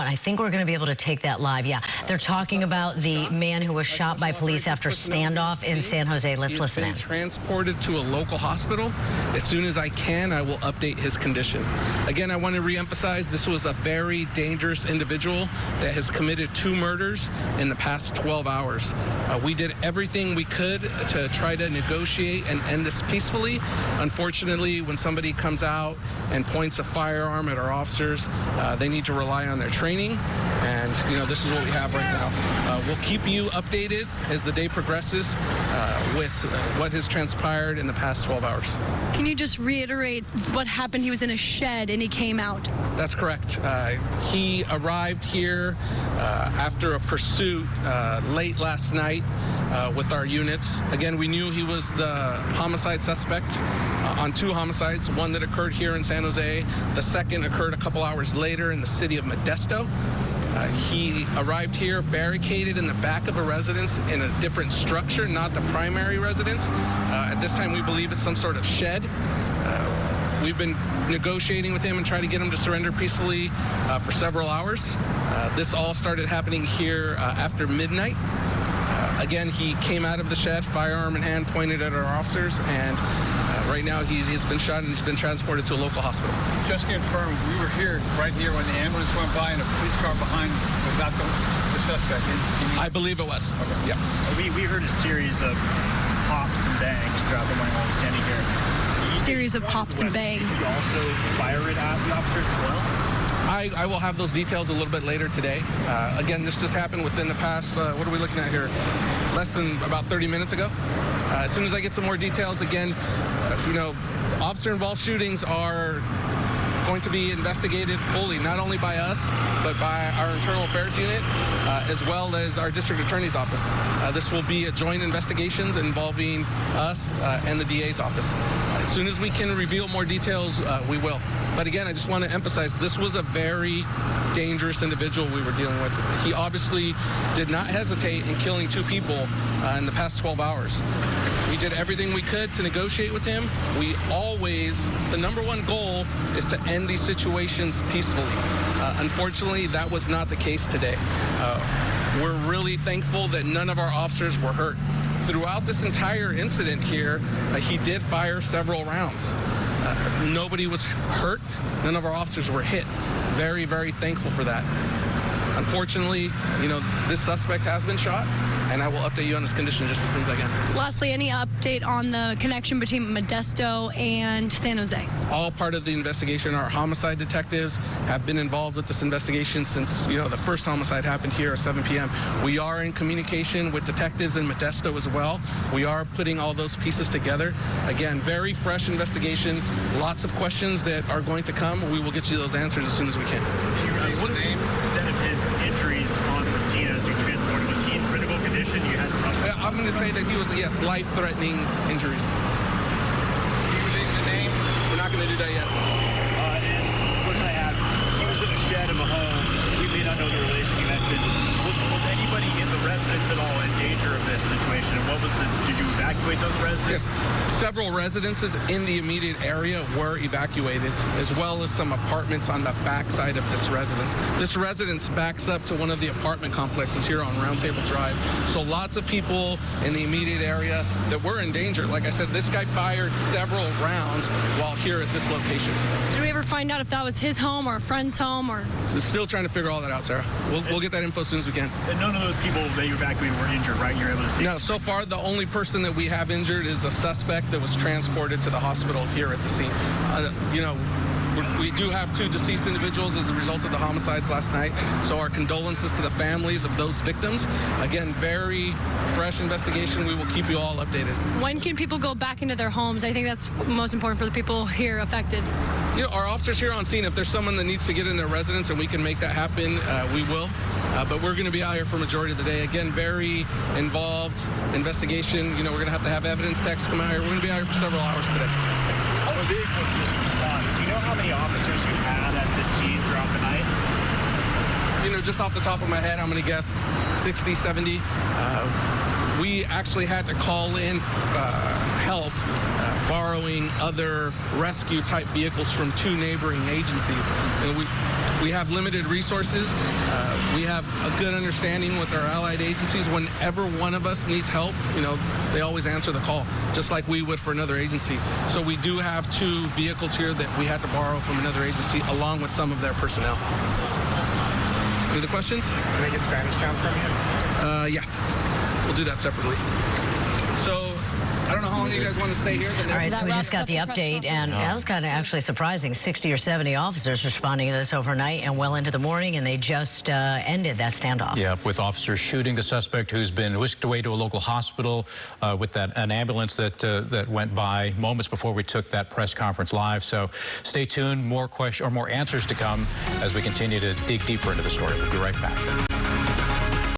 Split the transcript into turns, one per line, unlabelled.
I think we're going to be able to take that live. Yeah, they're talking about the man who was shot by police after standoff in San Jose. Let's listen in.
Transported to a local hospital. As soon as I can, I will update his condition. Again, I want to reemphasize this was a very dangerous individual that has committed 2 murders in the past 12 hours. We did everything we could to try to negotiate and end this peacefully. Unfortunately, when somebody comes out and points a firearm at our officers, they need to rely on their training, and this is what we have right now. We'll keep you updated as the day progresses with what has transpired in the past 12 hours.
Can you just reiterate what happened? He was in a shed and he came out.
That's correct. He arrived here after a pursuit late last night with our units. Again, we knew he was the homicide suspect on 2 homicides, one that occurred here in San Jose. The second occurred a couple hours later in the city of Modesto. He arrived here barricaded in the back of a residence in a different structure, not the primary residence. At this time, we believe it's some sort of shed. We've been negotiating with him and trying to get him to surrender peacefully for several hours. This all started happening here after midnight. Again, he came out of the shed, firearm in hand, pointed at our officers, and right now he's been shot and he's been transported to a local hospital.
Just confirm, we were here, right here, when the ambulance went by and a police car behind was not the suspect.
I believe it was. Okay. Yeah.
We heard a series of pops and bangs throughout the morning while we're standing here.
Series of pops and bangs.
Did you also fire it at the officers as well?
I will have those details a little bit later today. Again, this just happened within the past, what are we looking at here? Less than about 30 minutes ago. As soon as I get some more details, again, officer-involved shootings are going to be investigated fully, not only by us, but by our internal affairs unit, as well as our district attorney's office. This will be a joint investigations involving us and the DA's office. As soon as we can reveal more details, we will. But again, I just want to emphasize this was a very dangerous individual we were dealing with. He obviously did not hesitate in killing 2 people in the past 12 hours. We did everything we could to negotiate with him. We always, the #1 goal is to end these situations peacefully. Unfortunately, that was not the case today. We're really thankful that none of our officers were hurt. Throughout this entire incident here, he did fire several rounds. Nobody was hurt. None of our officers were hit. Very, very thankful for that. Unfortunately, this suspect has been shot, and I will update you on his condition just as soon as I can.
Lastly, any update on the connection between Modesto and San Jose?
All part of the investigation. Our homicide detectives have been involved with this investigation since, the first homicide happened here at 7 p.m. We are in communication with detectives in Modesto as well. We are putting all those pieces together. Again, very fresh investigation. Lots of questions that are going to come. We will get you those answers as soon as we can.
What was the extent of his injuries on the scene as you transported? Was he in critical condition? You had to rush him?
I'm going to say that he was, yes, life-threatening injuries.
Can you release the name?
We're not going to do that yet.
And the question I have, he was in a shed of a home. We may not know the relation you mentioned. Was anybody in the residence at all in danger of this situation? And what was did you evacuate those residents?
Yes, several residences in the immediate area were evacuated, as well as some apartments on the back side of this residence. This residence backs up to one of the apartment complexes here on Round Table Drive. So lots of people in the immediate area that were in danger. Like I said, this guy fired several rounds while here at this location.
Did we ever find out if that was his home or a friend's home? Or
still trying to figure all that out, Sarah. We'll get that info as soon as we can.
And none of those people that you evacuated were injured, right? You're able to see?
No, so far the only person that we have injured is the suspect that was transported to the hospital here at the scene. We do have 2 deceased individuals as a result of the homicides last night, so our condolences to the families of those victims. Again, very fresh investigation. We will keep you all updated.
When can people go back into their homes? I think that's most important for the people here affected.
Our officers here on scene, if there's someone that needs to get in their residence and we can make that happen, we will. But we're going to be out here for majority of the day. Again, very involved investigation. We're going to have evidence techs come out here. We're going to be out here for several hours today.
How big was this response? Do you know how many officers you had at this scene throughout the night?
Just off the top of my head, I'm going to guess 60, 70. We actually had to call in help borrowing other rescue type vehicles from 2 neighboring agencies. And we have limited resources. We have a good understanding with our allied agencies. Whenever one of us needs help, they always answer the call, just like we would for another agency. So we do have 2 vehicles here that we had to borrow from another agency, along with some of their personnel. Any other questions?
Can I get Spanish sound from you?
Yeah, we'll do that separately. So I don't know how long you guys want to stay here.
All right, so we just got the update, and that was kind of actually surprising. 60 or 70 officers responding to this overnight and well into the morning, and they just ended that standoff.
Yeah, with officers shooting the suspect who's been whisked away to a local hospital with an ambulance that went by moments before we took that press conference live. So stay tuned, more answers to come as we continue to dig deeper into the story. We'll be right back.